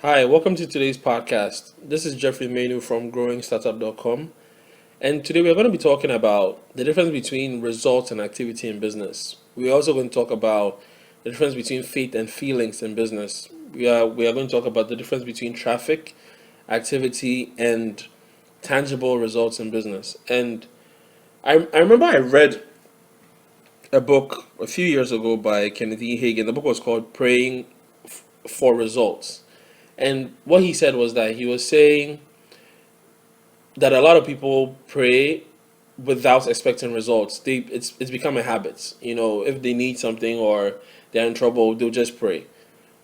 Hi, welcome to today's podcast. This is Jeffrey Manu from GrowingStartup.com, and today we're going to be talking about the difference between results and activity in business. We're also going to talk about the difference between faith and feelings in business. We are going to talk about the difference between traffic, activity, and tangible results in business. And I remember I read a book a few years ago by Kenneth E. Hagin. The book was called Praying for Results. And what he said was that he was saying that a lot of people pray without expecting results. It's become a habit. If they need something or they're in trouble, they'll just pray,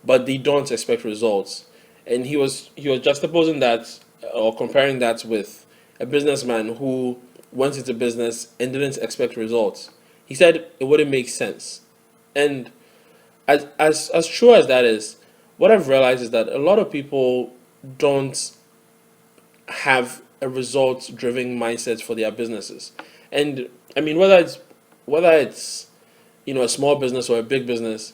but they don't expect results. And he was juxtaposing that or comparing that with a businessman who went into business and didn't expect results. He said it wouldn't make sense. And as true as that is, what I've realized is that a lot of people don't have a results driven mindset for their businesses. And I mean, whether it's a small business or a big business,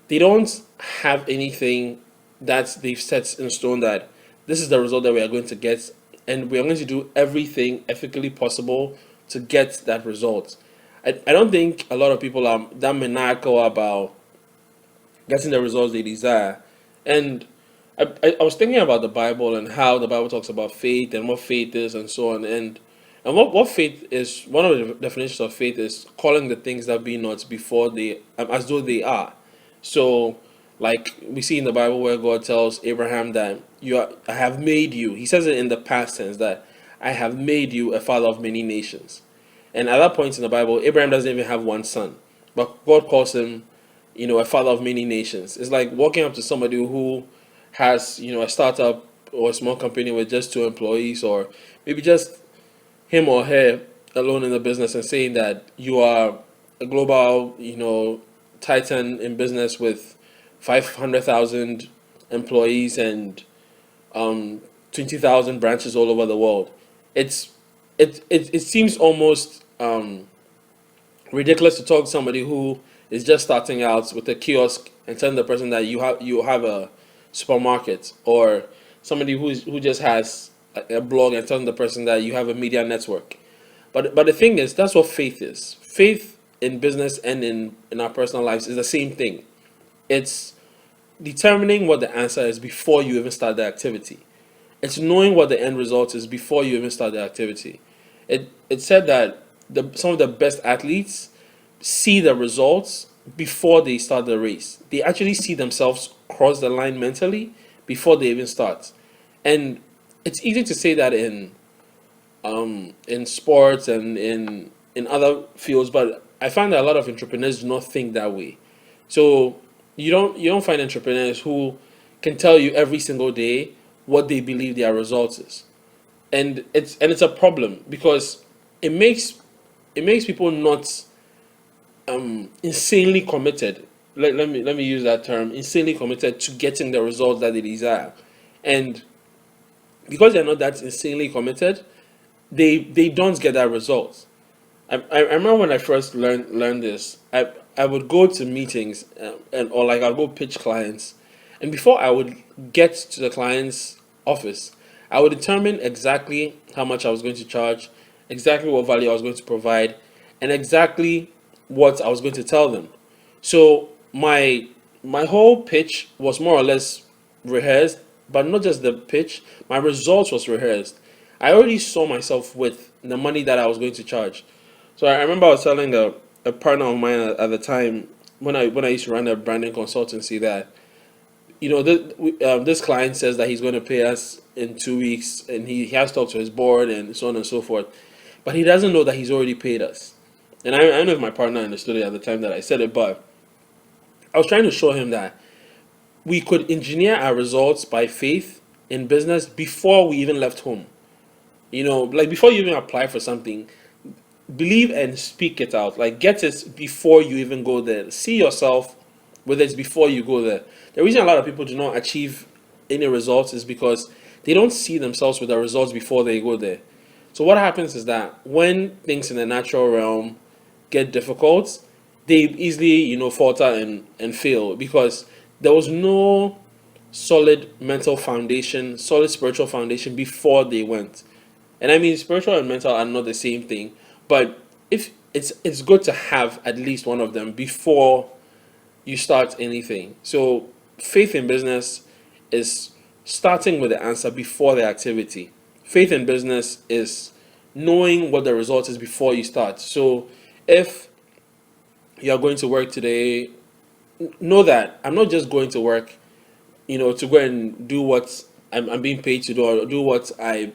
they don't have anything that they've set in stone that this is the result that we are going to get, and we are going to do everything ethically possible to get that result. I don't think a lot of people are that maniacal about getting the results they desire. And I was thinking about the Bible and how the Bible talks about faith and what faith is and so on. And what faith is, one of the definitions of faith is calling the things that be not before they, as though they are. So, like we see in the Bible where God tells Abraham that I have made you. He says it in the past tense that I have made you a father of many nations. And at that point in the Bible, Abraham doesn't even have one son, but God calls him, a father of many nations. It's like walking up to somebody who has, a startup or a small company with just two employees, or maybe just him or her alone in the business, and saying that you are a global, titan in business with 500,000 employees and 20,000 branches all over the world. It's it seems almost ridiculous to talk to somebody who is just starting out with a kiosk and telling the person that you have a supermarket, or somebody who just has a blog and telling the person that you have a media network. But the thing is, that's what faith is. Faith in business and in our personal lives is the same thing. It's determining what the answer is before you even start the activity. It's knowing what the end result is before you even start the activity. It said that some of the best athletes see the results before they start the race. They actually see themselves cross the line mentally before they even start. And it's easy to say that in sports and in other fields, but I find that a lot of entrepreneurs do not think that way. So you don't find entrepreneurs who can tell you every single day what they believe their results is. And it's a problem because it makes people not insanely committed. Let me use that term, insanely committed to getting the results that they desire. And because they're not that insanely committed, they don't get that result. I remember when I first learned this. I would go to meetings, and or like I'd go pitch clients, and before I would get to the client's office, I would determine exactly how much I was going to charge, exactly what value I was going to provide, and exactly what I was going to tell them. So my whole pitch was more or less rehearsed, but not just the pitch. My results was rehearsed. I already saw myself with the money that I was going to charge. So I remember I was telling a partner of mine at the time, when I used to run a branding consultancy, that this client says that he's going to pay us in 2 weeks, and he has talked to his board and so on and so forth, but he doesn't know that he's already paid us. And I don't know if my partner understood it at the time that I said it, but I was trying to show him that we could engineer our results by faith in business before we even left home. Like before you even apply for something, believe and speak it out. Like, get it before you even go there. See yourself with it before you go there. The reason a lot of people do not achieve any results is because they don't see themselves with the results before they go there. So what happens is that when things in the natural realm get difficult, they easily falter and fail because there was no solid mental foundation, solid spiritual foundation before they went. And I mean, spiritual and mental are not the same thing, but if it's good to have at least one of them before you start anything. So faith in business is starting with the answer before the activity. Faith in business is knowing what the result is before you start. So if you are going to work today, know that I'm not just going to work, to go and do what I'm being paid to do, or do what I've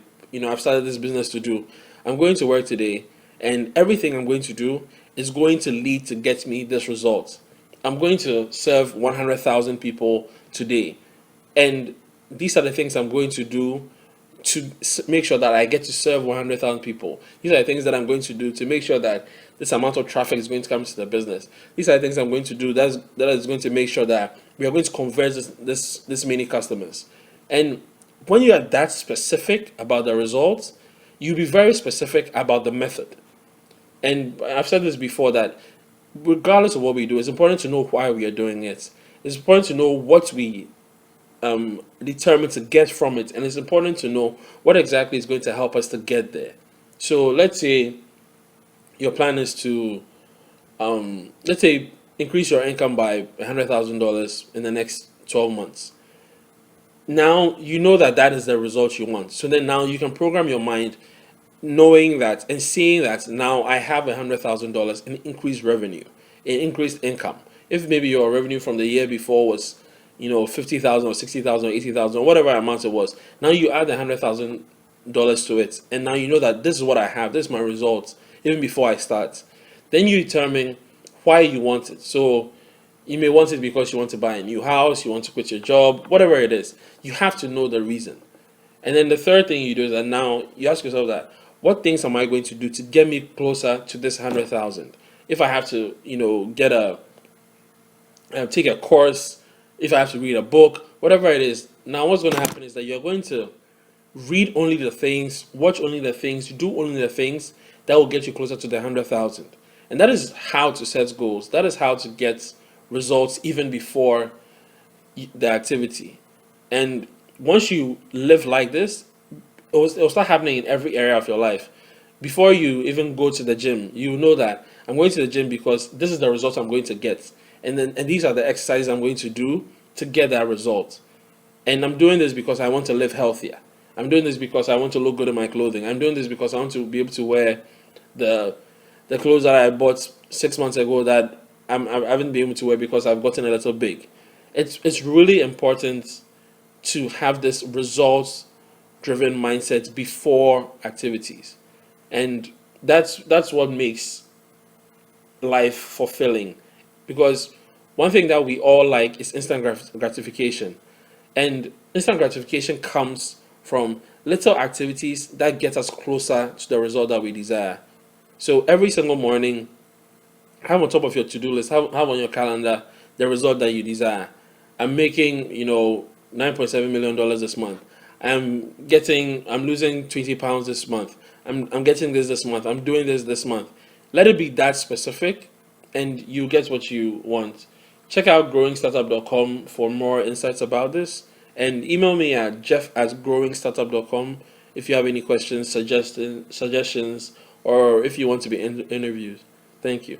started this business to do. I'm going to work today, and everything I'm going to do is going to lead to get me this result. I'm going to serve 100,000 people today, and these are the things I'm going to do to make sure that I get to serve 100,000 people. These are the things that I'm going to do to make sure that this amount of traffic is going to come to the business. These are the things I'm going to do that is going to make sure that we are going to convert this many customers. And when you are that specific about the results, you'll be very specific about the method. And I've said this before, that regardless of what we do, it's important to know why we are doing it. It's important to know what we determined to get from it, and it's important to know what exactly is going to help us to get there. So let's say your plan is to let's say increase your income by $100,000 in the next 12 months. Now you know that that is the result you want, so then now you can program your mind knowing that and seeing that now I have $100,000 in increased revenue, in increased income. If maybe your revenue from the year before was, 50,000 or 60,000 or 80,000 or whatever amount it was, now you add $100,000 to it, and now you know that this is what I have, this is my result, even before I start. Then you determine why you want it. So you may want it because you want to buy a new house, you want to quit your job, whatever it is. You have to know the reason. And then the third thing you do is that now you ask yourself that, what things am I going to do to get me closer to this 100,000? If I have to, get take a course, if I have to read a book, whatever it is. Now what's going to happen is that you're going to read only the things, watch only the things, do only the things that will get you closer to the 100,000. And that is how to set goals. That is how to get results even before the activity. And once you live like this, it will start happening in every area of your life. Before you even go to the gym, you know that I'm going to the gym because this is the result I'm going to get. And these are the exercises I'm going to do to get that result. And I'm doing this because I want to live healthier. I'm doing this because I want to look good in my clothing. I'm doing this because I want to be able to wear the clothes that I bought 6 months ago that I haven't been able to wear because I've gotten a little big. It's really important to have this results driven mindset before activities, and that's what makes life fulfilling, because one thing that we all like is instant gratification, and instant gratification comes from little activities that get us closer to the result that we desire. So every single morning, have on top of your to-do list, have on your calendar the result that you desire. I'm making, $9.7 million this month. I'm losing 20 pounds this month. I'm getting this month. I'm doing this month. Let it be that specific, and you get what you want. Check out GrowingStartup.com for more insights about this, and email me at jeff@GrowingStartup.com if you have any questions, suggestions, or if you want to be interviewed. Thank you.